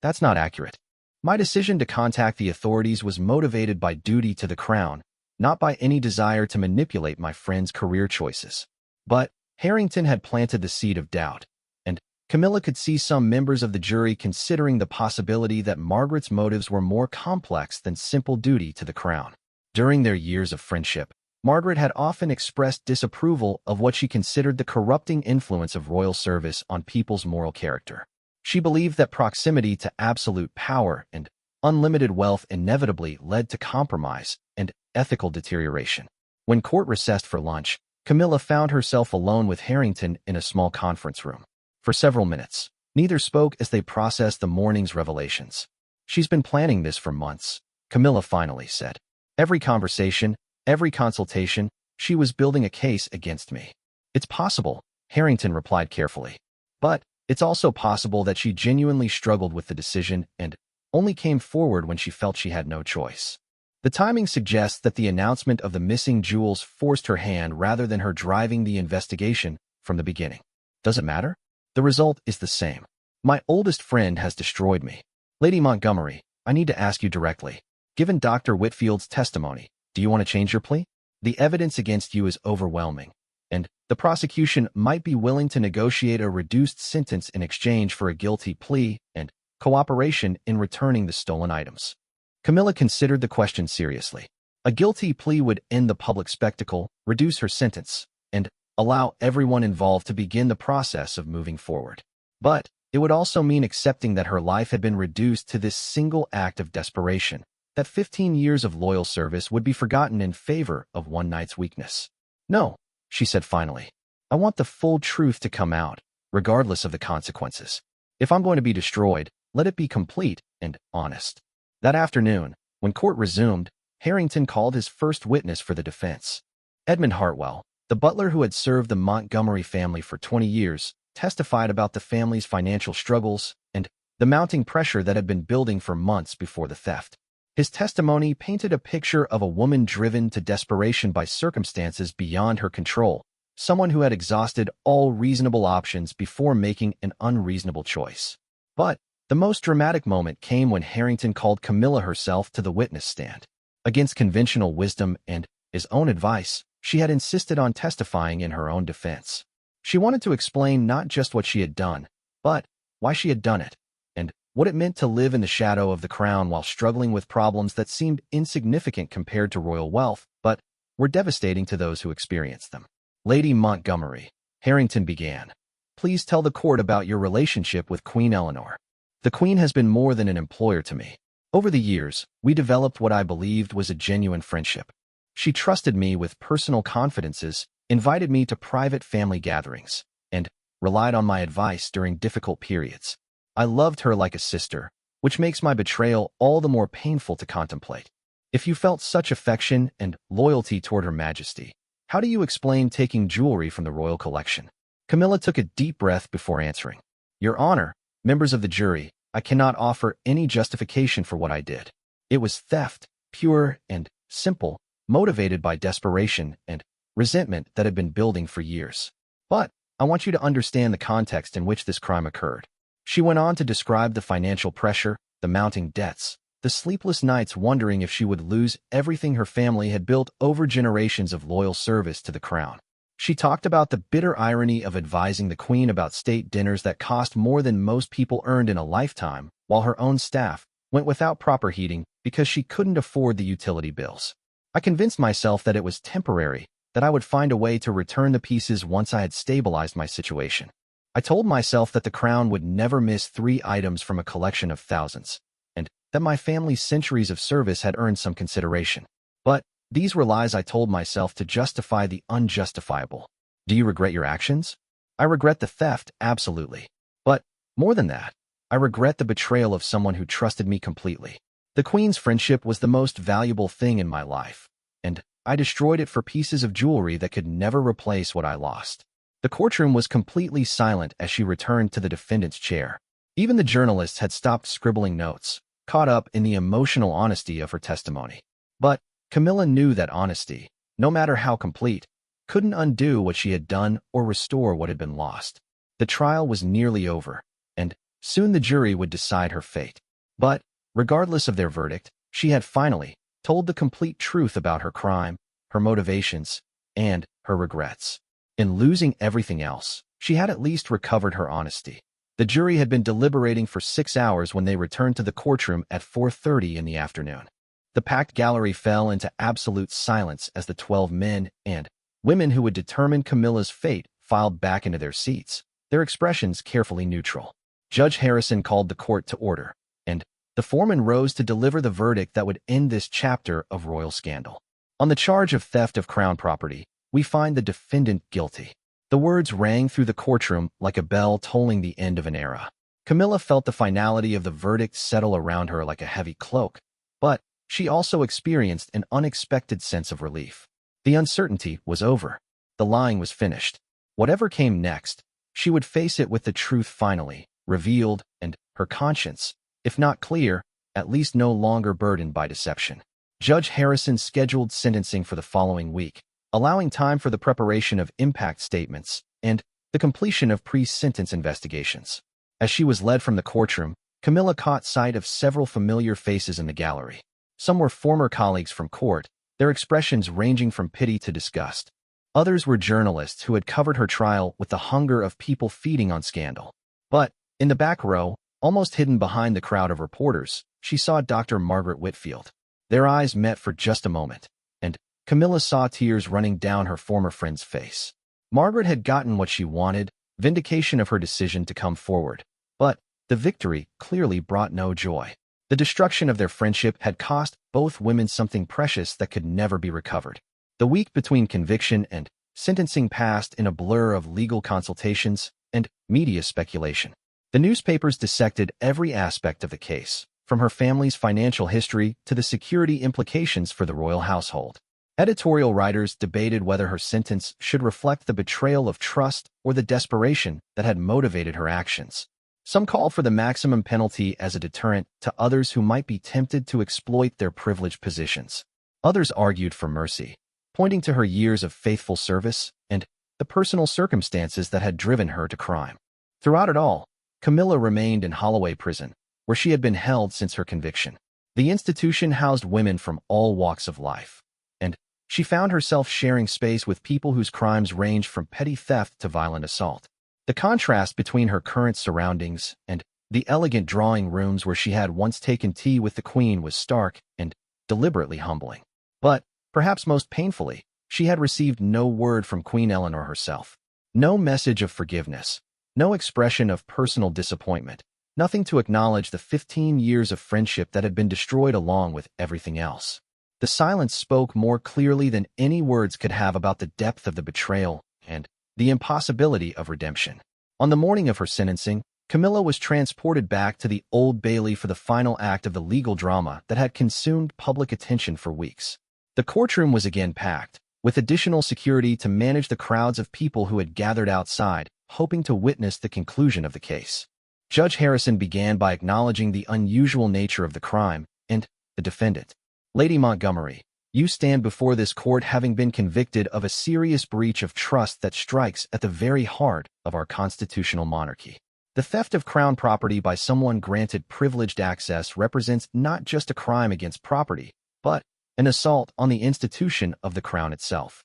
That's not accurate. My decision to contact the authorities was motivated by duty to the crown, not by any desire to manipulate my friend's career choices. But Harrington had planted the seed of doubt, and Camilla could see some members of the jury considering the possibility that Margaret's motives were more complex than simple duty to the crown. During their years of friendship, Margaret had often expressed disapproval of what she considered the corrupting influence of royal service on people's moral character. She believed that proximity to absolute power and unlimited wealth inevitably led to compromise and ethical deterioration. When court recessed for lunch, Camilla found herself alone with Harrington in a small conference room. For several minutes, neither spoke as they processed the morning's revelations. "She's been planning this for months," Camilla finally said. "Every conversation, every consultation, she was building a case against me." "It's possible," Harrington replied carefully. "But it's also possible that she genuinely struggled with the decision and only came forward when she felt she had no choice. The timing suggests that the announcement of the missing jewels forced her hand rather than her driving the investigation from the beginning. Does it matter? The result is the same. My oldest friend has destroyed me. Lady Montgomery, I need to ask you directly. Given Dr. Whitfield's testimony, do you want to change your plea? The evidence against you is overwhelming, and the prosecution might be willing to negotiate a reduced sentence in exchange for a guilty plea and cooperation in returning the stolen items." Camilla considered the question seriously. A guilty plea would end the public spectacle, reduce her sentence, and allow everyone involved to begin the process of moving forward. But it would also mean accepting that her life had been reduced to this single act of desperation, that 15 years of loyal service would be forgotten in favor of one night's weakness. "No," she said finally. "I want the full truth to come out, regardless of the consequences. If I'm going to be destroyed, let it be complete and honest." That afternoon, when court resumed, Harrington called his first witness for the defense. Edmund Hartwell, the butler who had served the Montgomery family for 20 years, testified about the family's financial struggles and the mounting pressure that had been building for months before the theft. His testimony painted a picture of a woman driven to desperation by circumstances beyond her control, someone who had exhausted all reasonable options before making an unreasonable choice. But the most dramatic moment came when Harrington called Camilla herself to the witness stand. Against conventional wisdom and his own advice, she had insisted on testifying in her own defense. She wanted to explain not just what she had done, but why she had done it, and what it meant to live in the shadow of the crown while struggling with problems that seemed insignificant compared to royal wealth, but were devastating to those who experienced them. "Lady Montgomery," Harrington began, "please tell the court about your relationship with Queen Eleanor. The Queen has been more than an employer to me. Over the years, we developed what I believed was a genuine friendship. She trusted me with personal confidences, invited me to private family gatherings, and relied on my advice during difficult periods. I loved her like a sister, which makes my betrayal all the more painful to contemplate. If you felt such affection and loyalty toward Her Majesty, how do you explain taking jewelry from the royal collection?" Camilla took a deep breath before answering. "Your Honor, members of the jury, I cannot offer any justification for what I did. It was theft, pure and simple, motivated by desperation and resentment that had been building for years. But I want you to understand the context in which this crime occurred." She went on to describe the financial pressure, the mounting debts, the sleepless nights wondering if she would lose everything her family had built over generations of loyal service to the crown. She talked about the bitter irony of advising the Queen about state dinners that cost more than most people earned in a lifetime, while her own staff went without proper heating because she couldn't afford the utility bills. "I convinced myself that it was temporary, that I would find a way to return the pieces once I had stabilized my situation. I told myself that the crown would never miss 3 items from a collection of thousands, and that my family's centuries of service had earned some consideration. But these were lies I told myself to justify the unjustifiable. Do you regret your actions? I regret the theft, absolutely. But more than that, I regret the betrayal of someone who trusted me completely. The Queen's friendship was the most valuable thing in my life, and I destroyed it for pieces of jewelry that could never replace what I lost." The courtroom was completely silent as she returned to the defendant's chair. Even the journalists had stopped scribbling notes, caught up in the emotional honesty of her testimony. But Camilla knew that honesty, no matter how complete, couldn't undo what she had done or restore what had been lost. The trial was nearly over, and soon the jury would decide her fate. But, regardless of their verdict, she had finally told the complete truth about her crime, her motivations, and her regrets. In losing everything else, she had at least recovered her honesty. The jury had been deliberating for 6 hours when they returned to the courtroom at 4:30 in the afternoon. The packed gallery fell into absolute silence as the 12 men and women who would determine Camilla's fate filed back into their seats, their expressions carefully neutral. Judge Harrison called the court to order, and the foreman rose to deliver the verdict that would end this chapter of royal scandal. On the charge of theft of crown property, we find the defendant guilty. The words rang through the courtroom like a bell tolling the end of an era. Camilla felt the finality of the verdict settle around her like a heavy cloak, but she also experienced an unexpected sense of relief. The uncertainty was over. The lying was finished. Whatever came next, she would face it with the truth finally revealed and her conscience, if not clear, at least no longer burdened by deception. Judge Harrison scheduled sentencing for the following week, allowing time for the preparation of impact statements and the completion of pre-sentence investigations. As she was led from the courtroom, Camilla caught sight of several familiar faces in the gallery. Some were former colleagues from court, their expressions ranging from pity to disgust. Others were journalists who had covered her trial with the hunger of people feeding on scandal. But, in the back row, almost hidden behind the crowd of reporters, she saw Dr. Margaret Whitfield. Their eyes met for just a moment, and Camilla saw tears running down her former friend's face. Margaret had gotten what she wanted, vindication of her decision to come forward. But the victory clearly brought no joy. The destruction of their friendship had cost both women something precious that could never be recovered. The week between conviction and sentencing passed in a blur of legal consultations and media speculation. The newspapers dissected every aspect of the case, from her family's financial history to the security implications for the royal household. Editorial writers debated whether her sentence should reflect the betrayal of trust or the desperation that had motivated her actions. Some called for the maximum penalty as a deterrent to others who might be tempted to exploit their privileged positions. Others argued for mercy, pointing to her years of faithful service and the personal circumstances that had driven her to crime. Throughout it all, Camilla remained in Holloway Prison, where she had been held since her conviction. The institution housed women from all walks of life, and she found herself sharing space with people whose crimes ranged from petty theft to violent assault. The contrast between her current surroundings and the elegant drawing rooms where she had once taken tea with the Queen was stark and deliberately humbling. But, perhaps most painfully, she had received no word from Queen Eleanor herself. No message of forgiveness, no expression of personal disappointment, nothing to acknowledge the 15 years of friendship that had been destroyed along with everything else. The silence spoke more clearly than any words could have about the depth of the betrayal and the impossibility of redemption. On the morning of her sentencing, Camilla was transported back to the Old Bailey for the final act of the legal drama that had consumed public attention for weeks. The courtroom was again packed, with additional security to manage the crowds of people who had gathered outside, hoping to witness the conclusion of the case. Judge Harrison began by acknowledging the unusual nature of the crime and the defendant. Lady Montgomery, you stand before this court having been convicted of a serious breach of trust that strikes at the very heart of our constitutional monarchy. The theft of crown property by someone granted privileged access represents not just a crime against property, but an assault on the institution of the crown itself.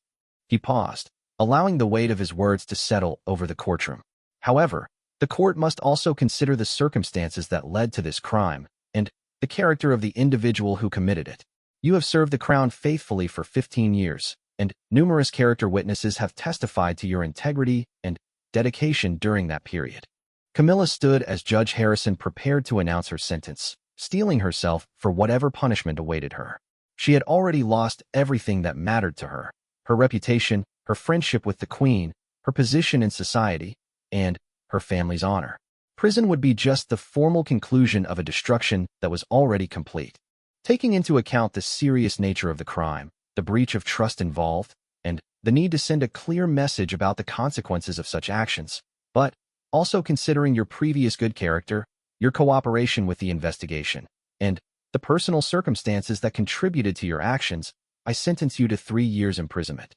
He paused, allowing the weight of his words to settle over the courtroom. However, the court must also consider the circumstances that led to this crime and the character of the individual who committed it. You have served the crown faithfully for 15 years, and numerous character witnesses have testified to your integrity and dedication during that period. Camilla stood as Judge Harrison prepared to announce her sentence, steeling herself for whatever punishment awaited her. She had already lost everything that mattered to her: her reputation, her friendship with the Queen, her position in society, and her family's honor. Prison would be just the formal conclusion of a destruction that was already complete. Taking into account the serious nature of the crime, the breach of trust involved, and the need to send a clear message about the consequences of such actions, but also considering your previous good character, your cooperation with the investigation, and the personal circumstances that contributed to your actions, I sentence you to 3 years imprisonment.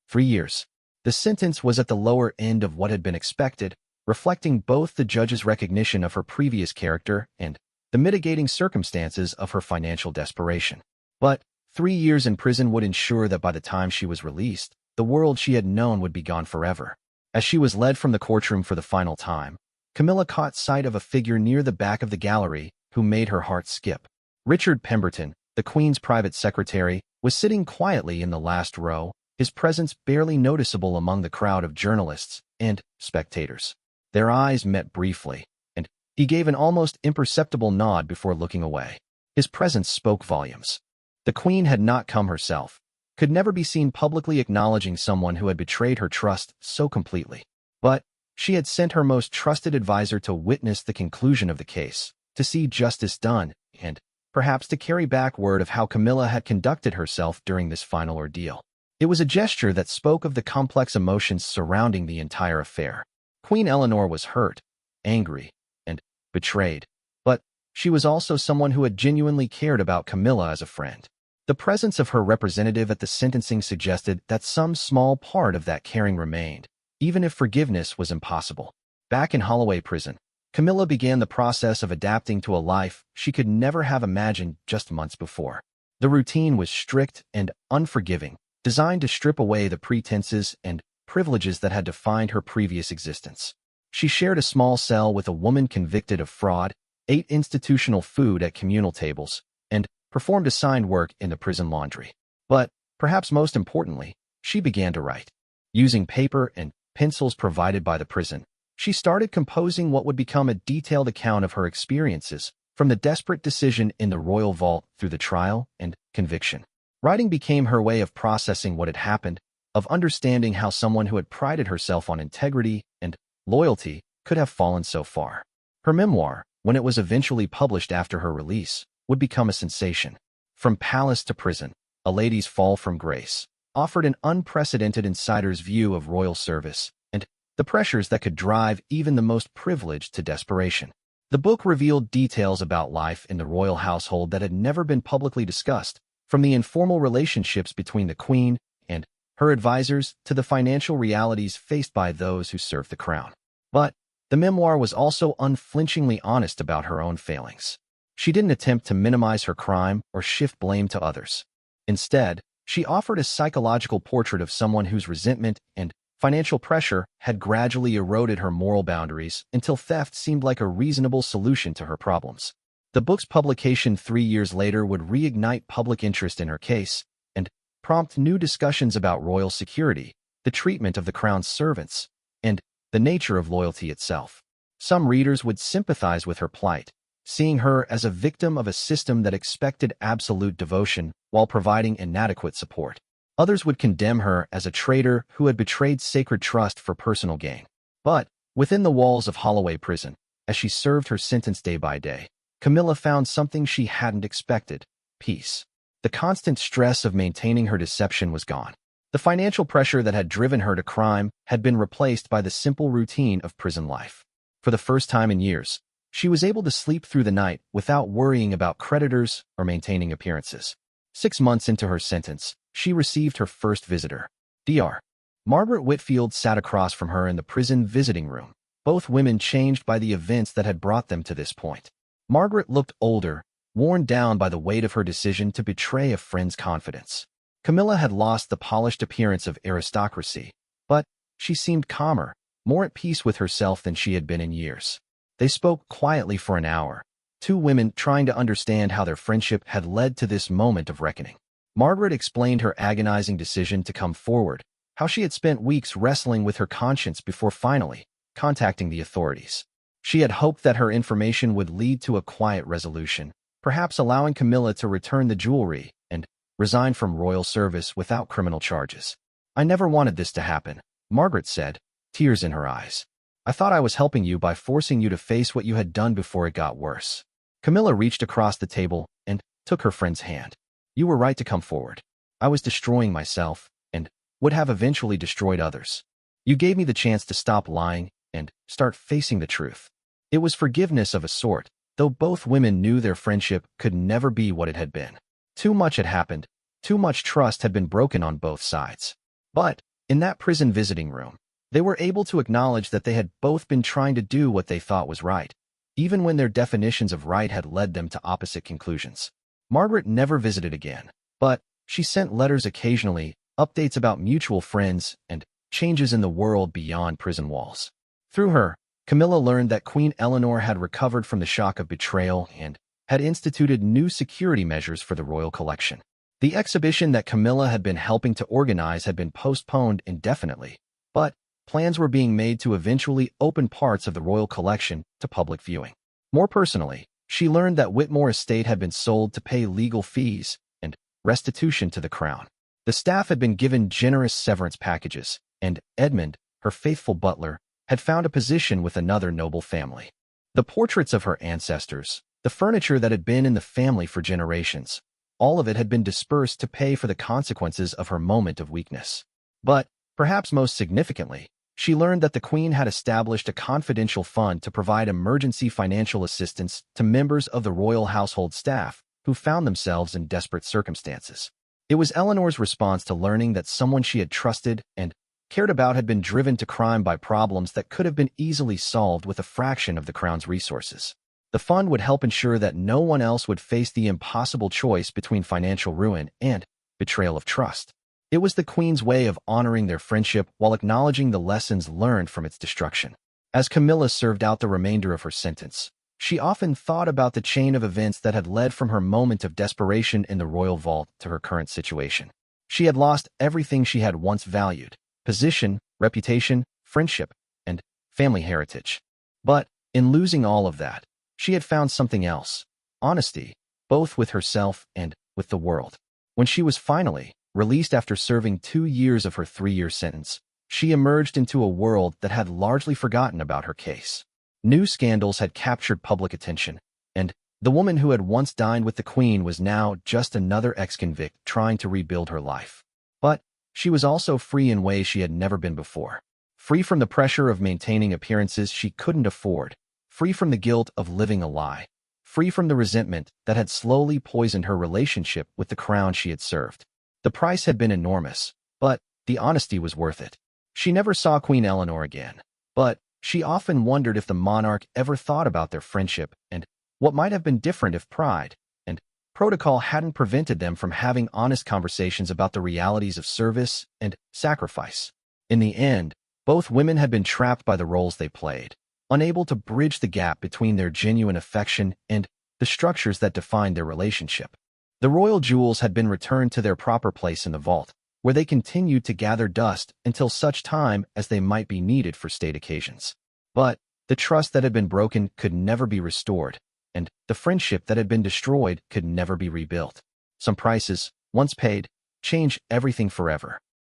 3 years. The sentence was at the lower end of what had been expected, reflecting both the judge's recognition of her previous character and the mitigating circumstances of her financial desperation. But 3 years in prison would ensure that by the time she was released, the world she had known would be gone forever. As she was led from the courtroom for the final time, Camilla caught sight of a figure near the back of the gallery who made her heart skip. Richard Pemberton, the Queen's private secretary, was sitting quietly in the last row, his presence barely noticeable among the crowd of journalists and spectators. Their eyes met briefly, and he gave an almost imperceptible nod before looking away. His presence spoke volumes. The Queen had not come herself, could never be seen publicly acknowledging someone who had betrayed her trust so completely. But she had sent her most trusted advisor to witness the conclusion of the case, to see justice done, and perhaps to carry back word of how Camilla had conducted herself during this final ordeal. It was a gesture that spoke of the complex emotions surrounding the entire affair. Queen Eleanor was hurt, angry, and betrayed, but she was also someone who had genuinely cared about Camilla as a friend. The presence of her representative at the sentencing suggested that some small part of that caring remained, even if forgiveness was impossible. Back in Holloway Prison, Camilla began the process of adapting to a life she could never have imagined just months before. The routine was strict and unforgiving, designed to strip away the pretenses and privileges that had defined her previous existence. She shared a small cell with a woman convicted of fraud, ate institutional food at communal tables, and performed assigned work in the prison laundry. But, perhaps most importantly, she began to write. Using paper and pencils provided by the prison, she started composing what would become a detailed account of her experiences, from the desperate decision in the royal vault through the trial and conviction. Writing became her way of processing what had happened, of understanding how someone who had prided herself on integrity and loyalty could have fallen so far. Her memoir, when it was eventually published after her release, would become a sensation. From palace to prison, A Lady's Fall from Grace offered an unprecedented insider's view of royal service and the pressures that could drive even the most privileged to desperation. The book revealed details about life in the royal household that had never been publicly discussed, from the informal relationships between the Queen and her advisors to the financial realities faced by those who served the crown. But the memoir was also unflinchingly honest about her own failings. She didn't attempt to minimize her crime or shift blame to others. Instead, she offered a psychological portrait of someone whose resentment and financial pressure had gradually eroded her moral boundaries until theft seemed like a reasonable solution to her problems. The book's publication 3 years later would reignite public interest in her case and prompt new discussions about royal security, the treatment of the crown's servants, and the nature of loyalty itself. Some readers would sympathize with her plight, seeing her as a victim of a system that expected absolute devotion while providing inadequate support. Others would condemn her as a traitor who had betrayed sacred trust for personal gain. But, within the walls of Holloway Prison, as she served her sentence day by day, Camilla found something she hadn't expected: peace. The constant stress of maintaining her deception was gone. The financial pressure that had driven her to crime had been replaced by the simple routine of prison life. For the first time in years, she was able to sleep through the night without worrying about creditors or maintaining appearances. 6 months into her sentence, she received her first visitor. Dr. Margaret Whitfield sat across from her in the prison visiting room, both women changed by the events that had brought them to this point. Margaret looked older, worn down by the weight of her decision to betray a friend's confidence. Camilla had lost the polished appearance of aristocracy, but she seemed calmer, more at peace with herself than she had been in years. They spoke quietly for an hour, two women trying to understand how their friendship had led to this moment of reckoning. Margaret explained her agonizing decision to come forward, how she had spent weeks wrestling with her conscience before finally contacting the authorities. She had hoped that her information would lead to a quiet resolution, perhaps allowing Camilla to return the jewelry and resign from royal service without criminal charges. "I never wanted this to happen," Margaret said, tears in her eyes. "I thought I was helping you by forcing you to face what you had done before it got worse." Camilla reached across the table and took her friend's hand. "You were right to come forward. I was destroying myself and would have eventually destroyed others. You gave me the chance to stop lying and start facing the truth." It was forgiveness of a sort, though both women knew their friendship could never be what it had been. Too much had happened, too much trust had been broken on both sides. But, in that prison visiting room, they were able to acknowledge that they had both been trying to do what they thought was right, even when their definitions of right had led them to opposite conclusions. Margaret never visited again, but she sent letters occasionally, updates about mutual friends, and changes in the world beyond prison walls. Through her, Camilla learned that Queen Eleanor had recovered from the shock of betrayal and had instituted new security measures for the royal collection. The exhibition that Camilla had been helping to organize had been postponed indefinitely, but plans were being made to eventually open parts of the royal collection to public viewing. More personally, she learned that Whitmore Estate had been sold to pay legal fees and restitution to the crown. The staff had been given generous severance packages, and Edmund, her faithful butler, had found a position with another noble family. The portraits of her ancestors, the furniture that had been in the family for generations, all of it had been dispersed to pay for the consequences of her moment of weakness. But, perhaps most significantly, she learned that the Queen had established a confidential fund to provide emergency financial assistance to members of the royal household staff who found themselves in desperate circumstances. It was Eleanor's response to learning that someone she had trusted and cared about had been driven to crime by problems that could have been easily solved with a fraction of the crown's resources. The fund would help ensure that no one else would face the impossible choice between financial ruin and betrayal of trust. It was the Queen's way of honoring their friendship while acknowledging the lessons learned from its destruction. As Camilla served out the remainder of her sentence, she often thought about the chain of events that had led from her moment of desperation in the royal vault to her current situation. She had lost everything she had once valued: position, reputation, friendship, and family heritage. But, in losing all of that, she had found something else: honesty, both with herself and with the world. When she was finally released after serving 2 years of her 3-year sentence, she emerged into a world that had largely forgotten about her case. New scandals had captured public attention, and the woman who had once dined with the Queen was now just another ex-convict trying to rebuild her life. But she was also free in ways she had never been before. Free from the pressure of maintaining appearances she couldn't afford, free from the guilt of living a lie, free from the resentment that had slowly poisoned her relationship with the crown she had served. The price had been enormous, but the honesty was worth it. She never saw Queen Eleanor again, but she often wondered if the monarch ever thought about their friendship and what might have been different if pride and protocol hadn't prevented them from having honest conversations about the realities of service and sacrifice. In the end, both women had been trapped by the roles they played, unable to bridge the gap between their genuine affection and the structures that defined their relationship. The royal jewels had been returned to their proper place in the vault, where they continued to gather dust until such time as they might be needed for state occasions. But the trust that had been broken could never be restored, and the friendship that had been destroyed could never be rebuilt. Some prices, once paid, change everything forever.